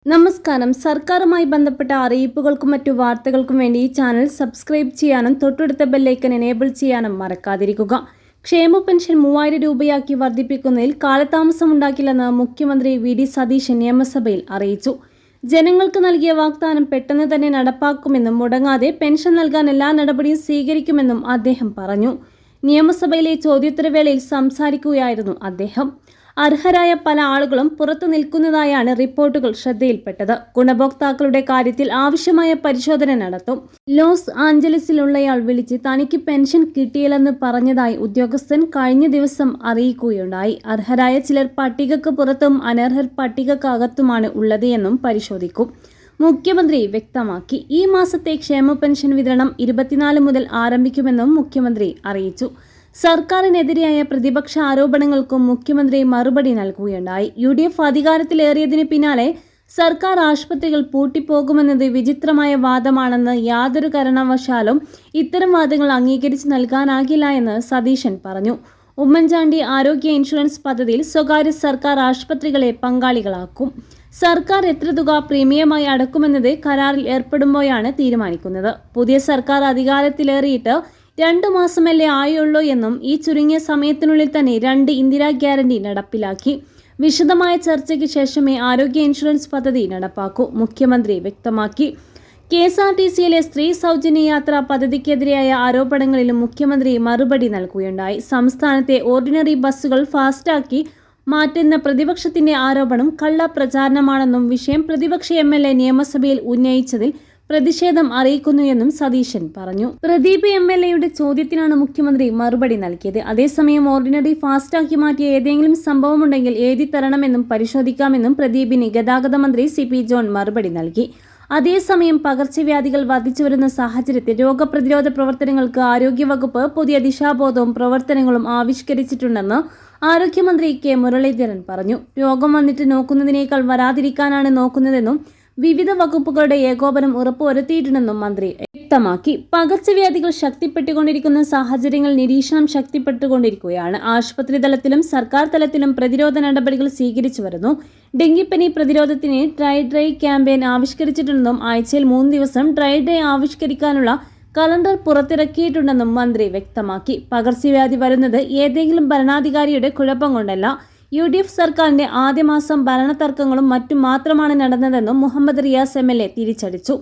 നമസ്കാരം. സർക്കാരുമായി ബന്ധപ്പെട്ട അറിയിപ്പുകൾക്കും മറ്റു വാർത്തകൾക്കും വേണ്ടി ഈ ചാനൽ സബ്സ്ക്രൈബ് ചെയ്യാനും തൊട്ടടുത്ത ബെല്ലൈക്കൺ എനേബിൾ ചെയ്യാനും മറക്കാതിരിക്കുക. ക്ഷേമ പെൻഷൻ 3000 രൂപയാക്കി വർദ്ധിപ്പിക്കുന്നതിൽ കാലതാമസമുണ്ടാക്കില്ലെന്ന് മുഖ്യമന്ത്രി വി.ഡി. സതീശൻ നിയമസഭയിൽ അറിയിച്ചു. ജനങ്ങൾക്ക് നൽകിയ വാഗ്ദാനം പെട്ടെന്ന് തന്നെ നടപ്പാക്കുമെന്നും മുടങ്ങാതെ പെൻഷൻ നൽകാൻ എല്ലാ നടപടിയും സ്വീകരിക്കുമെന്നും അദ്ദേഹം പറഞ്ഞു. നിയമസഭയിലെ ചോദ്യോത്തരവേളയിൽ സംസാരിക്കുകയായിരുന്നു അദ്ദേഹം. അർഹരായ പല ആളുകളും പുറത്തു നിൽക്കുന്നതായാണ് റിപ്പോർട്ടുകൾ ശ്രദ്ധയിൽപ്പെട്ടത്. ഗുണഭോക്താക്കളുടെ കാര്യത്തിൽ ആവശ്യമായ പരിശോധന നടത്തും. ലോസ് ആഞ്ചലസിലുള്ളയാൾ വിളിച്ച് തനിക്ക് പെൻഷൻ കിട്ടിയില്ലെന്ന് പറഞ്ഞതായി ഉദ്യോഗസ്ഥൻ കഴിഞ്ഞ ദിവസം അറിയിക്കുകയുണ്ടായി. അർഹരായ ചിലർ പട്ടികക്ക് പുറത്തും അനർഹർ പട്ടികക്കകത്തുമാണ് ഉള്ളത് എന്നും പരിശോധിക്കും. മുഖ്യമന്ത്രി വ്യക്തമാക്കി. ഈ മാസത്തെ ക്ഷേമ പെൻഷൻ വിതരണം 24 മുതൽ ആരംഭിക്കുമെന്നും മുഖ്യമന്ത്രി അറിയിച്ചു. സർക്കാരിനെതിരെയായ പ്രതിപക്ഷ ആരോപണങ്ങൾക്കും മുഖ്യമന്ത്രി മറുപടി നൽകുകയുണ്ടായി. UDF അധികാരത്തിലേറിയതിന് പിന്നാലെ സർക്കാർ ആശുപത്രികൾ പൂട്ടിപ്പോകുമെന്നത് വിചിത്രമായ വാദമാണെന്ന് യാതൊരു കാരണവശാലും ഇത്തരം വാദങ്ങൾ അംഗീകരിച്ച് നൽകാനാകില്ല എന്ന് സതീശൻ പറഞ്ഞു. ഉമ്മൻചാണ്ടി ആരോഗ്യ ഇൻഷുറൻസ് പദ്ധതിയിൽ സ്വകാര്യ സർക്കാർ ആശുപത്രികളെ പങ്കാളികളാക്കും. സർക്കാർ എത്ര തുക പ്രീമിയമായി അടക്കുമെന്നത് കരാറിൽ ഏർപ്പെടുമ്പോഴാണ് തീരുമാനിക്കുന്നത്. പുതിയ സർക്കാർ അധികാരത്തിലേറിയിട്ട് 2 മാസമല്ലേ ആയുള്ളൂ എന്നും ഈ ചുരുങ്ങിയ സമയത്തിനുള്ളിൽ തന്നെ 2 ഇന്ദിരാ ഗ്യാരണ്ടി നടപ്പിലാക്കി. വിശദമായ ചർച്ചയ്ക്ക് ശേഷമേ ആരോഗ്യ ഇൻഷുറൻസ് പദ്ധതി നടപ്പാക്കൂ, മുഖ്യമന്ത്രി വ്യക്തമാക്കി. KSRTCയിലെ സ്ത്രീ സൗജന്യ യാത്രാ പദ്ധതിക്കെതിരെയായ ആരോപണങ്ങളിലും മുഖ്യമന്ത്രി മറുപടി നൽകുകയുണ്ടായി. സംസ്ഥാനത്തെ ഓർഡിനറി ബസ്സുകൾ ഫാസ്റ്റാക്കി മാറ്റുന്ന പ്രതിപക്ഷത്തിന്റെ ആരോപണം കള്ള പ്രചാരണമാണെന്നും വിഷയം പ്രതിപക്ഷ MLA നിയമസഭയിൽ ഉന്നയിച്ചതിൽ പ്രതിഷേധം അറിയിക്കുന്നു എന്നും സതീശൻ പറഞ്ഞു. പ്രദീപ് MLAയുടെ ചോദ്യത്തിനാണ് മുഖ്യമന്ത്രി മറുപടി നൽകിയത്. അതേസമയം ഓർഡിനറി ഫാസ്റ്റാക്കി മാറ്റിയ ഏതെങ്കിലും സംഭവമുണ്ടെങ്കിൽ എഴുതി തരണമെന്നും പരിശോധിക്കാമെന്നും പ്രദീപിന് ഗതാഗത മന്ത്രി CP ജോൺ മറുപടി നൽകി. അതേസമയം പകർച്ചവ്യാധികൾ വർദ്ധിച്ചുവരുന്ന സാഹചര്യത്തിൽ രോഗപ്രതിരോധ പ്രവർത്തനങ്ങൾക്ക് ആരോഗ്യവകുപ്പ് പുതിയ ദിശാബോധവും പ്രവർത്തനങ്ങളും ആവിഷ്കരിച്ചിട്ടുണ്ടെന്ന് ആരോഗ്യമന്ത്രി K. മുരളീധരൻ പറഞ്ഞു. രോഗം വന്നിട്ട് നോക്കുന്നതിനേക്കാൾ വരാതിരിക്കാനാണ് നോക്കുന്നതെന്നും വിവിധ വകുപ്പുകളുടെ ഏകോപനം ഉറപ്പുവരുത്തിയിട്ടുണ്ടെന്നും മന്ത്രി വ്യക്തമാക്കി. പകർച്ചവ്യാധികൾ ശക്തിപ്പെട്ടുകൊണ്ടിരിക്കുന്ന സാഹചര്യങ്ങളിൽ നിരീക്ഷണം ശക്തിപ്പെട്ടുകൊണ്ടിരിക്കുകയാണ്. ആശുപത്രി തലത്തിലും സർക്കാർ തലത്തിലും പ്രതിരോധ നടപടികൾ സ്വീകരിച്ചു വരുന്നു. ഡെങ്കിപ്പനി പ്രതിരോധത്തിന് ഡ്രൈ ക്യാമ്പയിൻ ആവിഷ്കരിച്ചിട്ടുണ്ടെന്നും ആഴ്ചയിൽ 3 ദിവസം ഡ്രൈ ആവിഷ്കരിക്കാനുള്ള കലണ്ടർ പുറത്തിറക്കിയിട്ടുണ്ടെന്നും മന്ത്രി വ്യക്തമാക്കി. പകർച്ചവ്യാധി വരുന്നത് ഏതെങ്കിലും ഭരണാധികാരിയുടെ കുഴപ്പം കൊണ്ടല്ല. UDF സർക്കാരിന്റെ ആദ്യ മാസം ഭരണതർക്കങ്ങളും മറ്റും മാത്രമാണ് നടന്നതെന്നും മുഹമ്മദ് റിയാസ് MLA തിരിച്ചടിച്ചു.